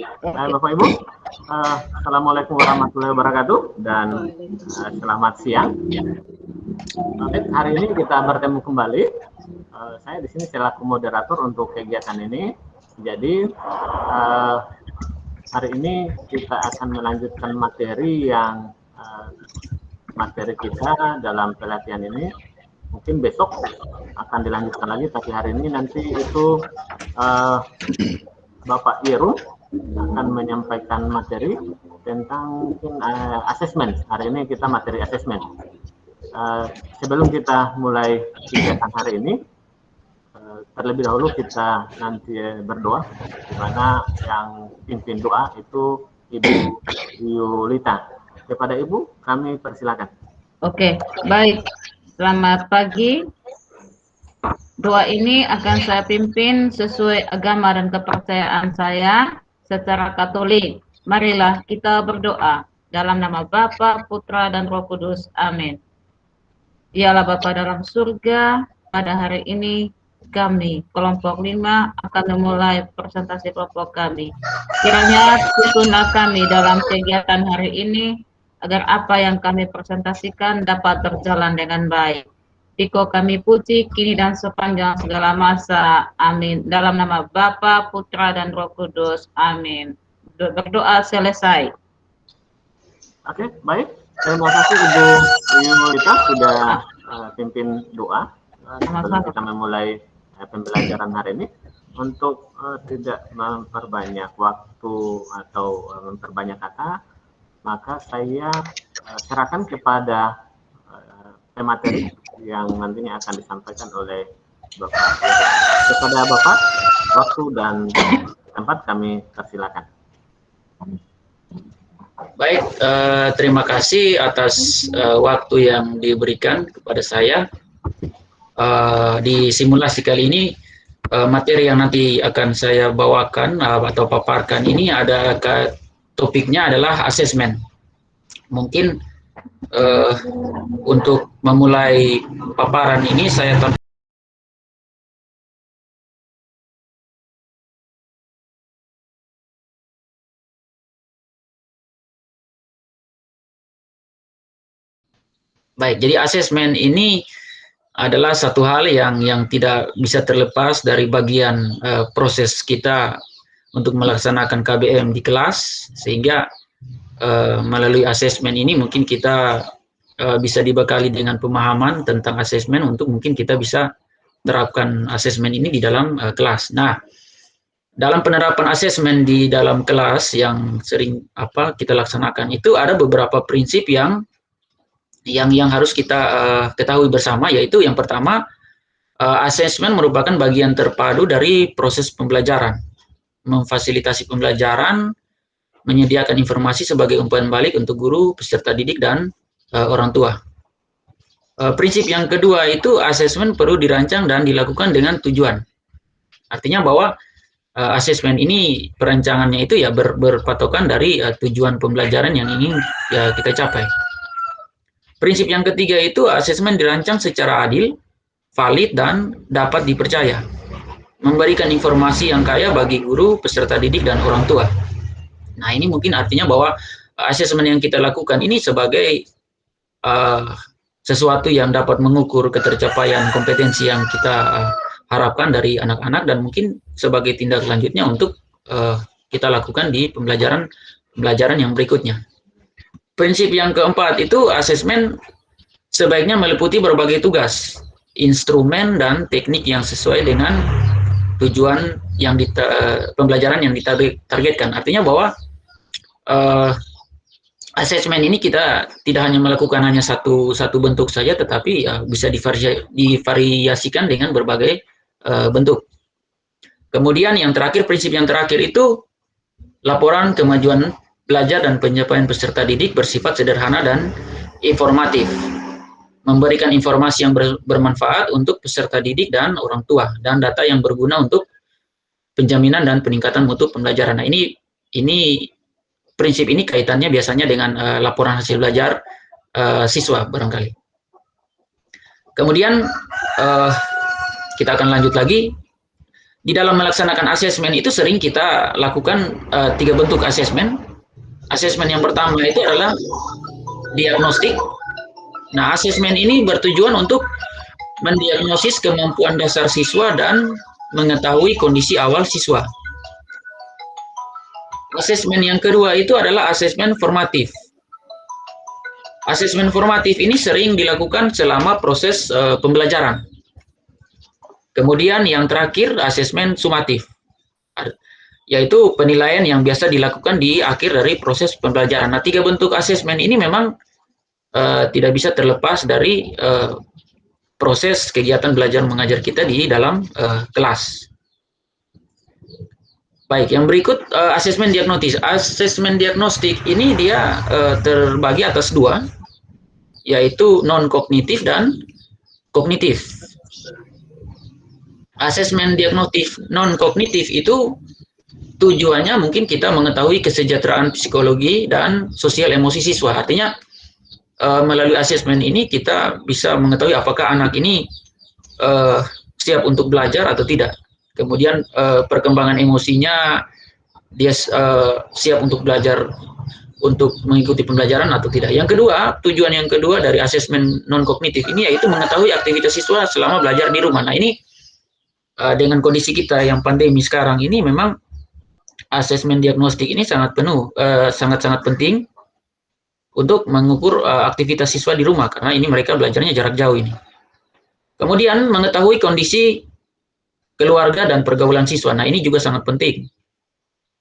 Bapak Ibu, Assalamualaikum warahmatullahi wabarakatuh dan selamat siang. Baik, hari ini kita bertemu kembali. Saya di sini selaku moderator untuk kegiatan ini. Jadi hari ini kita akan melanjutkan materi yang materi kita dalam pelatihan ini. Mungkin besok akan dilanjutkan lagi, tapi hari ini nanti itu Bapak Irung akan menyampaikan materi tentang mungkin asesmen. Hari ini kita materi asesmen. Sebelum kita mulai kegiatan hari ini, terlebih dahulu kita nanti berdoa, di mana yang pimpin doa itu Ibu Yulita. Kepada Ibu, kami persilakan. Oke, baik. Selamat pagi. Doa ini akan saya pimpin sesuai agama dan kepercayaan saya secara Katolik. Marilah kita berdoa dalam nama Bapa, Putra, dan Roh Kudus. Amin. Dialah Bapa dalam surga, pada hari ini kami, kelompok 5, akan memulai presentasi kelompok kami. Kiranya tuntunlah kami dalam kegiatan hari ini, agar apa yang kami presentasikan dapat berjalan dengan baik. Diko kami puji, kini dan sepanjang segala masa. Amin. Dalam nama Bapa, Putra, dan Roh Kudus. Amin. Berdoa selesai. Oke, baik. Terima kasih Ibu Yulita sudah pimpin doa. Sebelum kita memulai pembelajaran hari ini, untuk tidak memperbanyak waktu atau memperbanyak kata, maka saya serahkan kepada pemateri yang nantinya akan disampaikan oleh Bapak. Kepada Bapak, waktu dan tempat kami persilakan. Baik, terima kasih atas waktu yang diberikan kepada saya. Di simulasi kali ini, materi yang nanti akan saya bawakan atau paparkan ini topiknya adalah asesmen. Mungkin untuk memulai paparan ini saya Baik, jadi asesmen ini adalah satu hal yang tidak bisa terlepas dari bagian proses kita untuk melaksanakan KBM di kelas, sehingga melalui asesmen ini mungkin kita bisa dibekali dengan pemahaman tentang asesmen untuk mungkin kita bisa terapkan asesmen ini di dalam kelas. Nah, dalam penerapan asesmen di dalam kelas yang sering kita laksanakan itu ada beberapa prinsip yang harus kita ketahui bersama, yaitu yang pertama, asesmen merupakan bagian terpadu dari proses pembelajaran, memfasilitasi pembelajaran, menyediakan informasi sebagai umpan balik untuk guru, peserta didik, dan orang tua. Prinsip yang kedua itu asesmen perlu dirancang dan dilakukan dengan tujuan. Artinya bahwa asesmen ini perancangannya itu ya berpatokan dari tujuan pembelajaran yang ingin kita capai. Prinsip yang ketiga itu asesmen dirancang secara adil, valid, dan dapat dipercaya. Memberikan informasi yang kaya bagi guru, peserta didik, dan orang tua. Nah, ini mungkin artinya bahwa asesmen yang kita lakukan ini sebagai sesuatu yang dapat mengukur ketercapaian kompetensi yang kita harapkan dari anak-anak, dan mungkin sebagai tindak lanjutnya untuk kita lakukan di pembelajaran yang berikutnya. Prinsip yang keempat itu asesmen sebaiknya meliputi berbagai tugas, instrumen, dan teknik yang sesuai dengan tujuan yang pembelajaran yang ditargetkan. Artinya bahwa asesmen ini kita tidak hanya melakukan hanya satu bentuk saja, tetapi bisa divariasikan dengan berbagai bentuk. Kemudian yang terakhir, prinsip yang terakhir itu laporan kemajuan belajar dan pencapaian peserta didik bersifat sederhana dan informatif, memberikan informasi yang bermanfaat untuk peserta didik dan orang tua, dan data yang berguna untuk penjaminan dan peningkatan mutu pembelajaran. Nah, ini prinsip ini kaitannya biasanya dengan laporan hasil belajar siswa barangkali. Kemudian kita akan lanjut lagi. di dalam melaksanakan asesmen itu sering kita lakukan 3 bentuk asesmen. Asesmen yang pertama itu adalah diagnostik. Nah, asesmen ini bertujuan untuk mendiagnosis kemampuan dasar siswa dan mengetahui kondisi awal siswa. Asesmen yang kedua itu adalah asesmen formatif. Asesmen formatif ini sering dilakukan selama proses pembelajaran. Kemudian yang terakhir asesmen sumatif, yaitu penilaian yang biasa dilakukan di akhir dari proses pembelajaran. Nah, 3 bentuk asesmen ini memang tidak bisa terlepas dari proses kegiatan belajar mengajar kita di dalam kelas. Baik, yang berikut asesmen diagnostik. Asesmen diagnostik ini dia terbagi atas 2, yaitu non-kognitif dan kognitif. Asesmen diagnostik non-kognitif itu tujuannya mungkin kita mengetahui kesejahteraan psikologi dan sosial emosi siswa. Artinya melalui asesmen ini kita bisa mengetahui apakah anak ini siap untuk belajar atau tidak. Kemudian perkembangan emosinya, dia siap untuk belajar, untuk mengikuti pembelajaran atau tidak. Yang kedua, tujuan yang kedua dari asesmen non-kognitif ini yaitu mengetahui aktivitas siswa selama belajar di rumah. Nah, ini dengan kondisi kita yang pandemi sekarang ini memang asesmen diagnostik ini sangat sangat penting untuk mengukur aktivitas siswa di rumah, karena ini mereka belajarnya jarak jauh ini. Kemudian mengetahui kondisi keluarga dan pergaulan siswa. Nah, ini juga sangat penting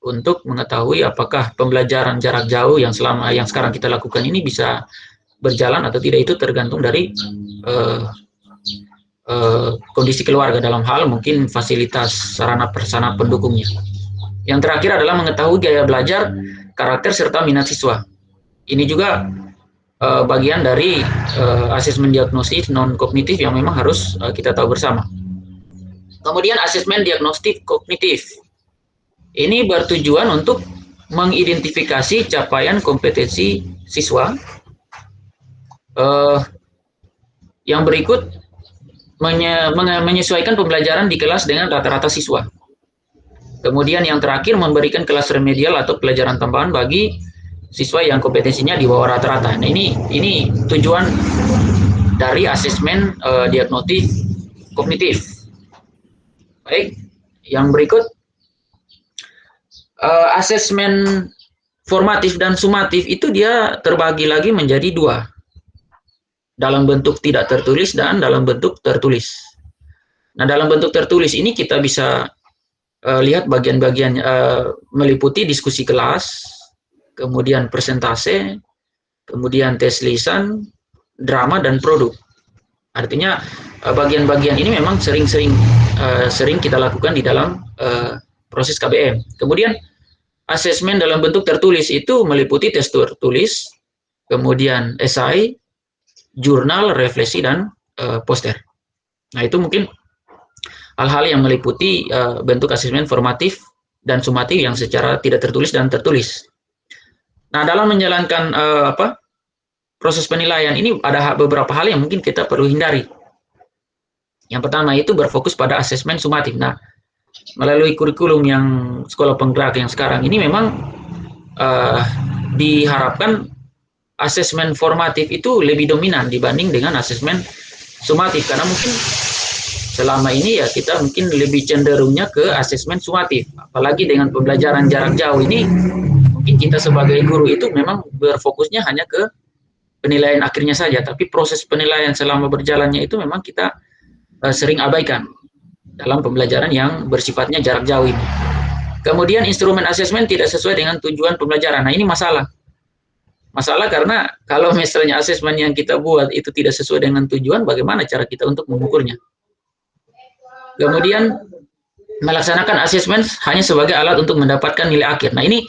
untuk mengetahui apakah pembelajaran jarak jauh yang sekarang kita lakukan ini bisa berjalan atau tidak. Itu tergantung dari kondisi keluarga dalam hal mungkin fasilitas sarana prasarana pendukungnya. Yang terakhir adalah mengetahui gaya belajar, karakter serta minat siswa. Ini juga bagian dari asesmen diagnostik non-kognitif yang memang harus kita tahu bersama. Kemudian asesmen diagnostik kognitif. Ini bertujuan untuk mengidentifikasi capaian kompetensi siswa. Yang berikut menyesuaikan pembelajaran di kelas dengan rata-rata siswa. Kemudian yang terakhir memberikan kelas remedial atau pelajaran tambahan bagi siswa yang kompetensinya di bawah rata-rata. Nah, ini tujuan dari asesmen diagnostik kognitif. Baik, yang berikut asesmen formatif dan sumatif itu dia terbagi lagi menjadi 2. Dalam bentuk tidak tertulis dan dalam bentuk tertulis. Nah, dalam bentuk tertulis ini kita bisa lihat bagian-bagian meliputi diskusi kelas, kemudian presentase, kemudian tes lisan, drama, dan produk. Artinya bagian-bagian ini memang sering kita lakukan di dalam proses KBM. Kemudian asesmen dalam bentuk tertulis itu meliputi tes tertulis, kemudian esai, jurnal, refleksi, dan poster. Nah, itu mungkin hal-hal yang meliputi bentuk asesmen formatif dan sumatif yang secara tidak tertulis dan tertulis. Nah, dalam menjalankan proses penilaian ini ada beberapa hal yang mungkin kita perlu hindari. Yang pertama itu berfokus pada asesmen sumatif. Nah, melalui kurikulum yang sekolah penggerak yang sekarang ini memang diharapkan asesmen formatif itu lebih dominan dibanding dengan asesmen sumatif, karena mungkin selama ini ya kita mungkin lebih cenderungnya ke asesmen sumatif. Apalagi dengan pembelajaran jarak jauh ini, mungkin kita sebagai guru itu memang berfokusnya hanya ke penilaian akhirnya saja, tapi proses penilaian selama berjalannya itu memang kita sering abaikan dalam pembelajaran yang bersifatnya jarak jauh ini. Kemudian instrumen asesmen tidak sesuai dengan tujuan pembelajaran. Nah, ini masalah karena kalau misalnya asesmen yang kita buat itu tidak sesuai dengan tujuan, bagaimana cara kita untuk mengukurnya? Kemudian melaksanakan asesmen hanya sebagai alat untuk mendapatkan nilai akhir. Nah, ini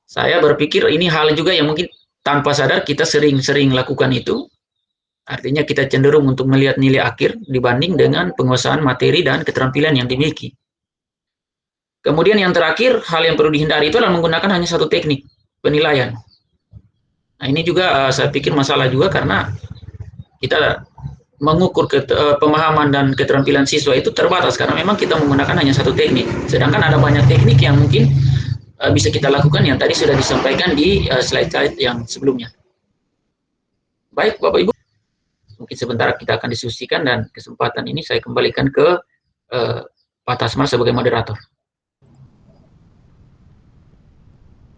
saya berpikir ini hal juga yang mungkin tanpa sadar kita sering lakukan itu. Artinya kita cenderung untuk melihat nilai akhir dibanding dengan penguasaan materi dan keterampilan yang dimiliki. Kemudian yang terakhir, hal yang perlu dihindari itu adalah menggunakan hanya satu teknik penilaian. Nah, ini juga saya pikir masalah juga karena kita mengukur pemahaman dan keterampilan siswa itu terbatas karena memang kita menggunakan hanya satu teknik. Sedangkan ada banyak teknik yang mungkin bisa kita lakukan yang tadi sudah disampaikan di slide-slide yang sebelumnya. Baik, Bapak Ibu, mungkin sebentar kita akan diskusikan dan kesempatan ini saya kembalikan ke Pak Tasmar sebagai moderator.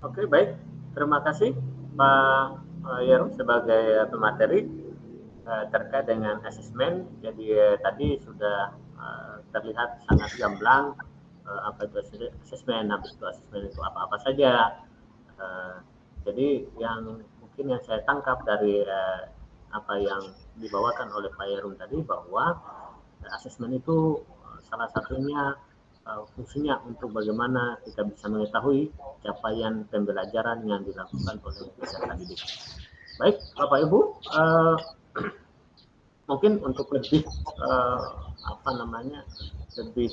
Oke, baik. Terima kasih Pak Yeru sebagai pemateri terkait dengan asesmen. Jadi tadi sudah terlihat sangat gamblang apa itu asesmen, habis itu asesmen itu apa-apa saja. Jadi yang mungkin yang saya tangkap dari apa yang dibawakan oleh Pak Yerum tadi bahwa asesmen itu salah satunya fungsinya untuk bagaimana kita bisa mengetahui capaian pembelajaran yang dilakukan oleh peserta didik. Baik, Bapak Ibu, mungkin untuk lebih lebih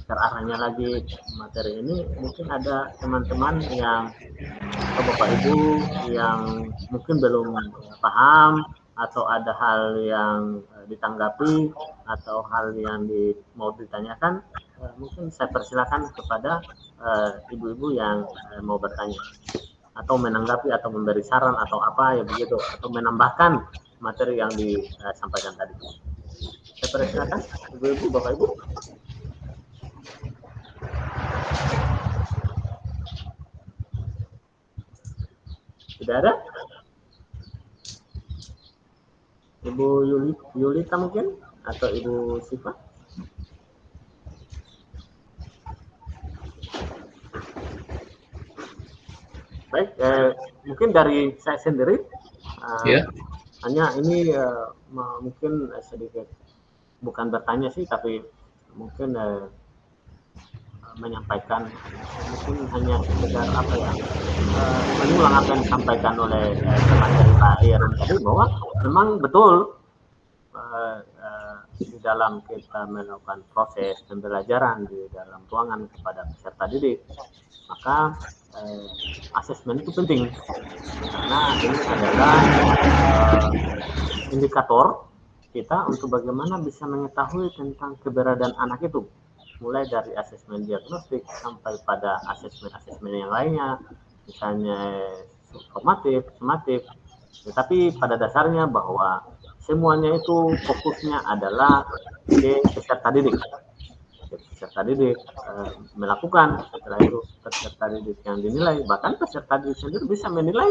terarahnya lagi materi ini, mungkin ada teman-teman yang atau Bapak Ibu yang mungkin belum paham atau ada hal yang ditanggapi atau hal yang mau ditanyakan, mungkin saya persilakan kepada ibu-ibu yang mau bertanya atau menanggapi atau memberi saran atau apa ya begitu, atau menambahkan materi yang disampaikan tadi. Saya persilakan ibu-ibu, Bapak Ibu. Tidak ada? Ibu Yulita mungkin? Atau Ibu Siva? Baik, mungkin dari saya sendiri, hanya ini mungkin sedikit, bukan bertanya sih, tapi mungkin menyampaikan, mungkin hanya sekedar apa ya, mengulang apa yang disampaikan oleh teman dari Pak Yerum tadi, bahwa memang betul di dalam kita melakukan proses pembelajaran di dalam ruangan kepada peserta didik, maka asesmen itu penting karena ini adalah indikator kita untuk bagaimana bisa mengetahui tentang keberadaan anak itu, mulai dari asesmen diagnostik sampai pada asesmen-asesmen yang lainnya, misalnya formatif, sumatif. Tetapi pada dasarnya bahwa semuanya itu fokusnya adalah ke peserta didik. Peserta didik melakukan, setelah itu peserta didik yang dinilai, bahkan peserta didik sendiri bisa menilai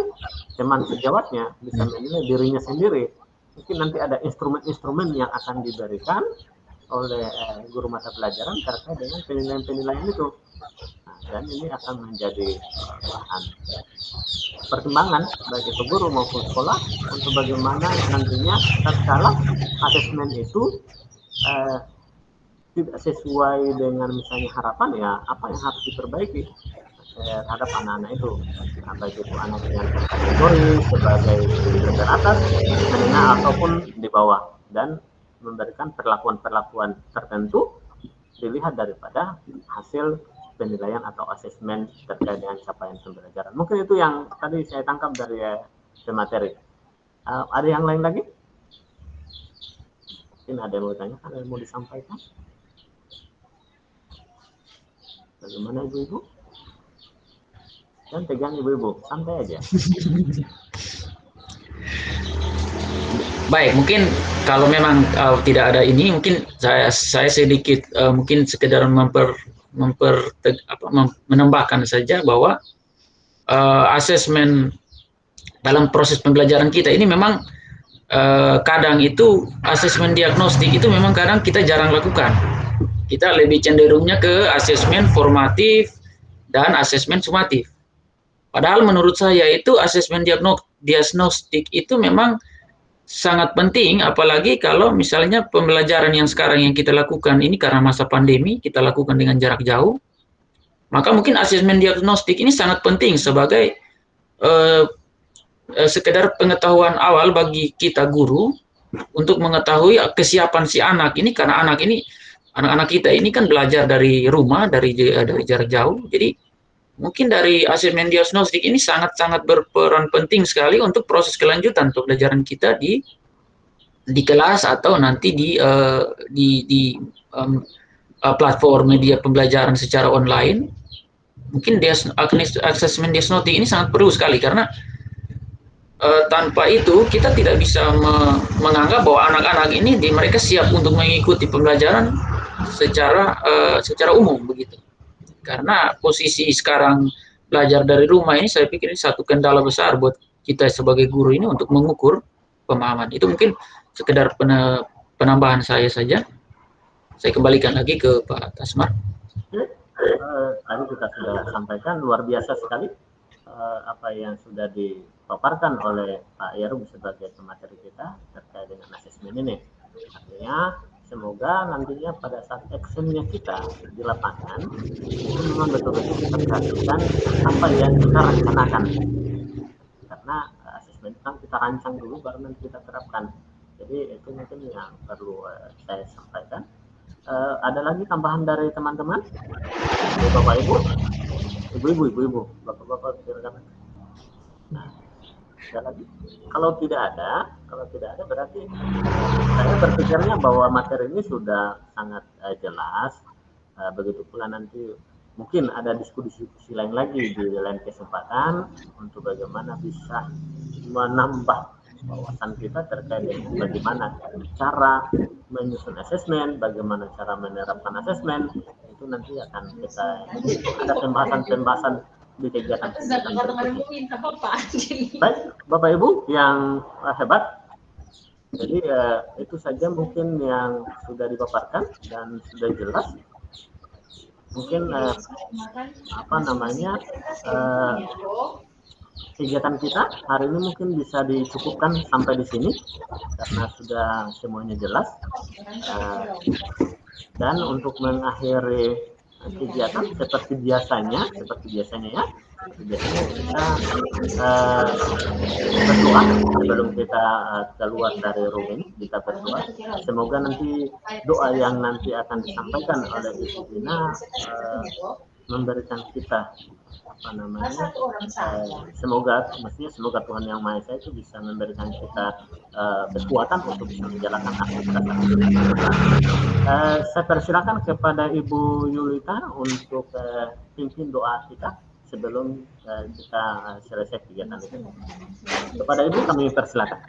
teman sejawatnya, bisa menilai dirinya sendiri. Mungkin nanti ada instrumen-instrumen yang akan diberikan oleh guru mata pelajaran terkait dengan penilaian-penilaian itu. Nah, dan ini akan menjadi bahan pertimbangan baik itu guru maupun sekolah untuk bagaimana nantinya tatkala asesmen itu tidak sesuai dengan misalnya harapan, ya apa yang harus diperbaiki terhadap anak-anak itu, baik itu anak yang kategori sebagai level atas, menengah ataupun di bawah, dan memberikan perlakuan-perlakuan tertentu dilihat daripada hasil penilaian atau asesmen terkait dengan capaian pembelajaran. Mungkin itu yang tadi saya tangkap dari materi. Ada yang lain lagi? Mungkin ada yang mau ditanyakan, ada yang mau disampaikan? Bagaimana ibu-ibu? Dan pegang ibu-ibu, santai aja. Baik, mungkin kalau memang tidak ada ini, mungkin saya sedikit mungkin sekedar menambahkan saja bahwa asesmen dalam proses pembelajaran kita ini memang kadang itu asesmen diagnostik itu memang kadang kita jarang lakukan. Kita lebih cenderungnya ke asesmen formatif dan asesmen sumatif. Padahal menurut saya itu asesmen diagnostik itu memang sangat penting, apalagi kalau misalnya pembelajaran yang sekarang yang kita lakukan ini karena masa pandemi, kita lakukan dengan jarak jauh, maka mungkin asesmen diagnostik ini sangat penting sebagai sekedar pengetahuan awal bagi kita guru untuk mengetahui kesiapan si anak ini, karena anak-anak kita ini kan belajar dari rumah, dari jarak jauh. Jadi mungkin dari asesmen diagnostik ini sangat-sangat berperan penting sekali untuk proses kelanjutan pembelajaran kita di di kelas atau nanti di platform media pembelajaran secara online. Mungkin assessment Desnoti ini sangat perlu sekali, karena tanpa itu kita tidak bisa menganggap bahwa anak-anak ini mereka siap untuk mengikuti pembelajaran secara umum begitu. Karena posisi sekarang belajar dari rumah ini, saya pikir ini satu kendala besar buat kita sebagai guru ini untuk mengukur pemahaman. Itu mungkin sekedar penambahan saya saja. Saya kembalikan lagi ke Pak Tasmar. Tadi kita sudah sampaikan luar biasa sekali apa yang sudah dipaparkan oleh Pak Yarum sebagai pemateri kita terkait dengan asesmen ini. Artinya semoga nantinya pada saat actionnya kita di lapangan itu memang betul-betul kita perhatikan apa yang kita rencanakan. Karena asesmen itu kan kita rancang dulu baru nanti kita terapkan. Jadi itu mungkin yang perlu saya sampaikan. Ada lagi tambahan dari teman-teman, Bapak Ibu, ibu-ibu, bapak-bapak, silakan. Nah, ada lagi? Kalau tidak ada berarti saya berpikirnya bahwa materi ini sudah sangat jelas. Begitu pula nanti mungkin ada diskusi lain lagi di lain kesempatan untuk bagaimana bisa menambah wawasan kita terkait dengan bagaimana cara menyusun asesmen, bagaimana cara menerapkan asesmen, itu nanti akan kita ada pembahasan di kegiatan berikutnya. Baik, Bapak Ibu yang hebat. Jadi itu saja mungkin yang sudah dipaparkan dan sudah jelas. Mungkin kegiatan kita hari ini mungkin bisa dicukupkan sampai di sini karena sudah semuanya jelas. Dan untuk mengakhiri kegiatan seperti biasanya ya, kita berdoa sebelum kita keluar dari room ini, kita berdoa. Semoga nanti doa yang nanti akan disampaikan oleh Ibu Dina memberikan kita semoga Tuhan Yang Maha Esa itu bisa memberikan kita kekuatan untuk bisa menjalankan aktivitas. Saya persilakan kepada Ibu Yulita untuk pimpin doa kita sebelum kita selesai kegiatan itu. Kepada Ibu kami persilakan.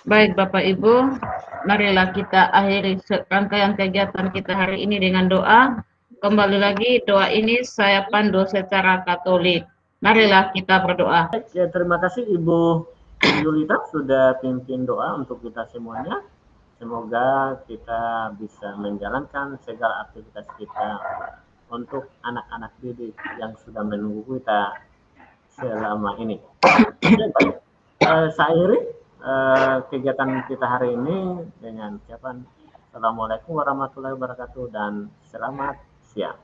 Baik Bapak Ibu, marilah kita akhiri rangkaian kegiatan kita hari ini dengan doa. Kembali lagi, doa ini saya pandu secara Katolik. Marilah kita berdoa. Ya, terima kasih Ibu Yulita sudah pimpin doa untuk kita semuanya. Semoga kita bisa menjalankan segala aktivitas kita untuk anak-anak didik yang sudah menunggu kita selama ini. Saya akhiri kegiatan kita hari ini dengan ucapan Assalamualaikum warahmatullahi wabarakatuh dan selamat siang.